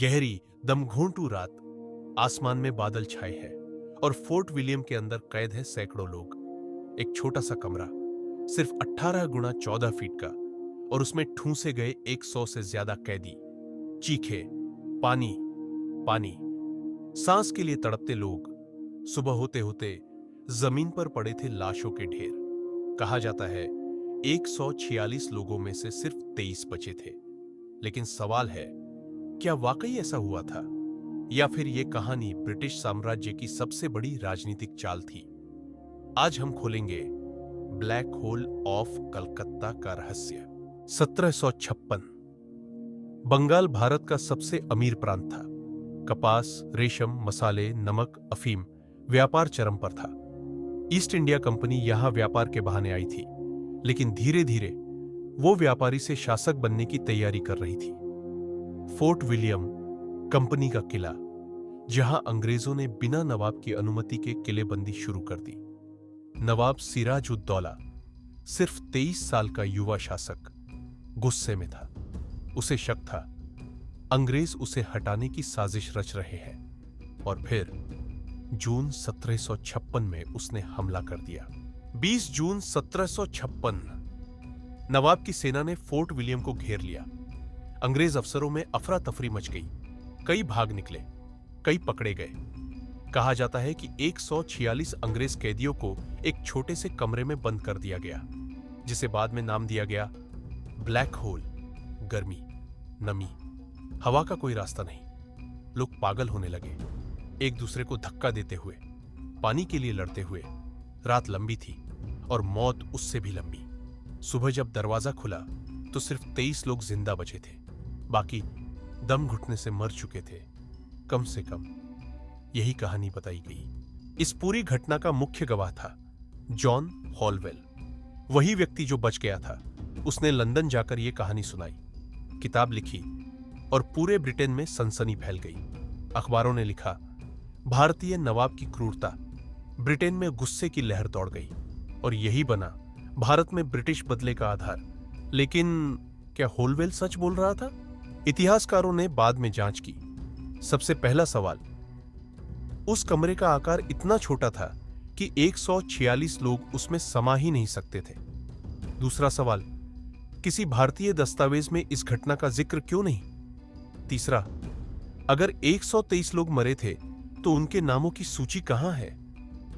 गहरी दमघोंटू रात, आसमान में बादल छाए हैं और फोर्ट विलियम के अंदर कैद है सैकड़ों लोग। एक छोटा सा कमरा, सिर्फ 18 गुणा 14 फीट का, और उसमें ठूंसे गए 100 से ज्यादा कैदी। चीखे, पानी, पानी, सांस के लिए तड़पते लोग। सुबह होते होते जमीन पर पड़े थे लाशों के ढेर। कहा जाता है 146 लोगों में से सिर्फ 23 बचे थे। लेकिन सवाल है, क्या वाकई ऐसा हुआ था, या फिर यह कहानी ब्रिटिश साम्राज्य की सबसे बड़ी राजनीतिक चाल थी? आज हम खोलेंगे ब्लैक होल ऑफ कलकत्ता का रहस्य। 1756। बंगाल भारत का सबसे अमीर प्रांत था। कपास, रेशम, मसाले, नमक, अफीम, व्यापार चरम पर था। ईस्ट इंडिया कंपनी यहां व्यापार के बहाने आई थी, लेकिन धीरे धीरे वो व्यापारी से शासक बनने की तैयारी कर रही थी। फोर्ट विलियम कंपनी का किला, जहां अंग्रेजों ने बिना नवाब की अनुमति के किलेबंदी शुरू कर दी। नवाब सिराजुद्दौला, सिर्फ 23 साल का युवा शासक, गुस्से में था। उसे शक था अंग्रेज उसे हटाने की साजिश रच रहे हैं। और फिर जून 1756 में उसने हमला कर दिया। 20 जून 1756, नवाब की सेना ने फोर्ट विलियम को घेर लिया। अंग्रेज अफसरों में अफरा तफरी मच गई। कई भाग निकले, कई पकड़े गए। कहा जाता है कि 146 अंग्रेज कैदियों को एक छोटे से कमरे में बंद कर दिया गया, जिसे बाद में नाम दिया गया ब्लैक होल। गर्मी, नमी, हवा का कोई रास्ता नहीं। लोग पागल होने लगे, एक दूसरे को धक्का देते हुए, पानी के लिए लड़ते हुए। रात लंबी थी और मौत उससे भी लंबी। सुबह जब दरवाजा खुला तो सिर्फ 23 लोग जिंदा बचे थे। बाकी दम घुटने से मर चुके थे। कम से कम यही कहानी बताई गई। इस पूरी घटना का मुख्य गवाह था जॉन हॉलवेल, वही व्यक्ति जो बच गया था। उसने लंदन जाकर यह कहानी सुनाई, किताब लिखी और पूरे ब्रिटेन में सनसनी फैल गई। अखबारों ने लिखा, भारतीय नवाब की क्रूरता। ब्रिटेन में गुस्से की लहर दौड़ गई और यही बना भारत में ब्रिटिश बदले का आधार। लेकिन क्या होलवेल सच बोल रहा था? इतिहासकारों ने बाद में जांच की। सबसे पहला सवाल, उस कमरे का आकार इतना छोटा था कि 146 लोग उसमें समा ही नहीं सकते थे। दूसरा सवाल, किसी भारतीय दस्तावेज में इस घटना का जिक्र क्यों नहीं? तीसरा, अगर 123 लोग मरे थे तो उनके नामों की सूची कहां है?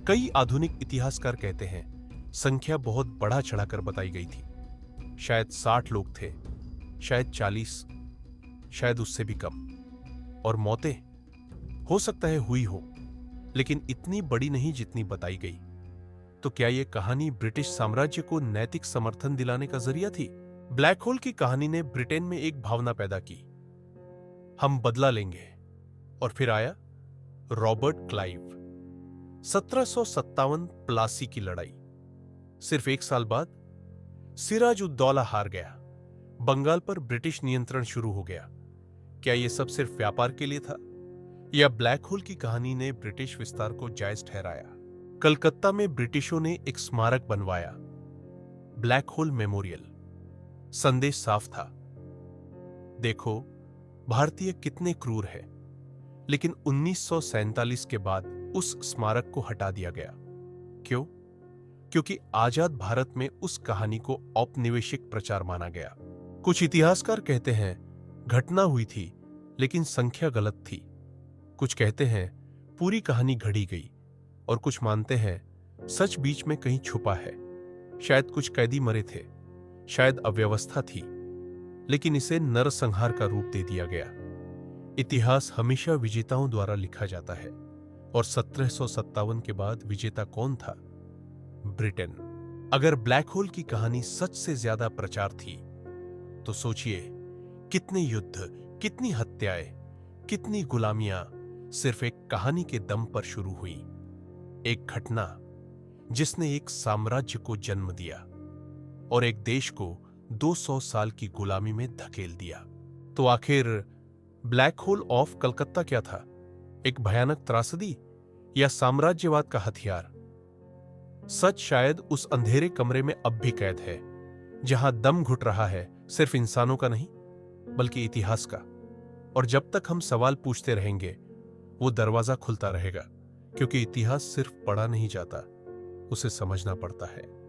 कई आधुनिक इतिहासकार कहते हैं संख्या बहुत बढ़ा चढ़ाकर बताई गई थी। शायद 60 लोग थे, शायद 40, शायद उससे भी कम। और मौतें हो सकता है हुई हो, लेकिन इतनी बड़ी नहीं जितनी बताई गई। तो क्या यह कहानी ब्रिटिश साम्राज्य को नैतिक समर्थन दिलाने का जरिया थी? ब्लैक होल की कहानी ने ब्रिटेन में एक भावना पैदा की, हम बदला लेंगे। और फिर आया रॉबर्ट क्लाइव। 1757 प्लासी की लड़ाई। सिर्फ एक साल बाद सिराजुद्दौला हार गया। बंगाल पर ब्रिटिश नियंत्रण शुरू हो गया। क्या यह सब सिर्फ व्यापार के लिए था, या ब्लैक होल की कहानी ने ब्रिटिश विस्तार को जायज ठहराया? कलकत्ता में ब्रिटिशों ने एक स्मारक बनवाया, ब्लैक होल मेमोरियल। संदेश साफ था, देखो भारतीय कितने क्रूर है। लेकिन 1947 के बाद उस स्मारक को हटा दिया गया। क्यों? क्योंकि आजाद भारत में उस कहानी को औपनिवेशिक प्रचार माना गया। कुछ इतिहासकार कहते हैं घटना हुई थी, लेकिन संख्या गलत थी। कुछ कहते हैं पूरी कहानी घड़ी गई, और कुछ मानते हैं सच बीच में कहीं छुपा है। शायद कुछ कैदी मरे थे, शायद अव्यवस्था थी, लेकिन इसे नरसंहार का रूप दे दिया गया। इतिहास हमेशा विजेताओं द्वारा लिखा जाता है, और 1757 के बाद विजेता कौन था? ब्रिटेन। अगर ब्लैक होल की कहानी सच से ज्यादा प्रचार थी, तो सोचिए कितने युद्ध, कितनी हत्याएं, कितनी गुलामियां सिर्फ एक कहानी के दम पर शुरू हुई। एक घटना जिसने एक साम्राज्य को जन्म दिया और एक देश को 200 साल की गुलामी में धकेल दिया। तो आखिर ब्लैक होल ऑफ कलकत्ता क्या था? एक भयानक त्रासदी या साम्राज्यवाद का हथियार? सच शायद उस अंधेरे कमरे में अब भी कैद है, जहां दम घुट रहा है सिर्फ इंसानों का नहीं, बल्कि इतिहास का। और जब तक हम सवाल पूछते रहेंगे वो दरवाजा खुलता रहेगा, क्योंकि इतिहास सिर्फ पढ़ा नहीं जाता, उसे समझना पड़ता है।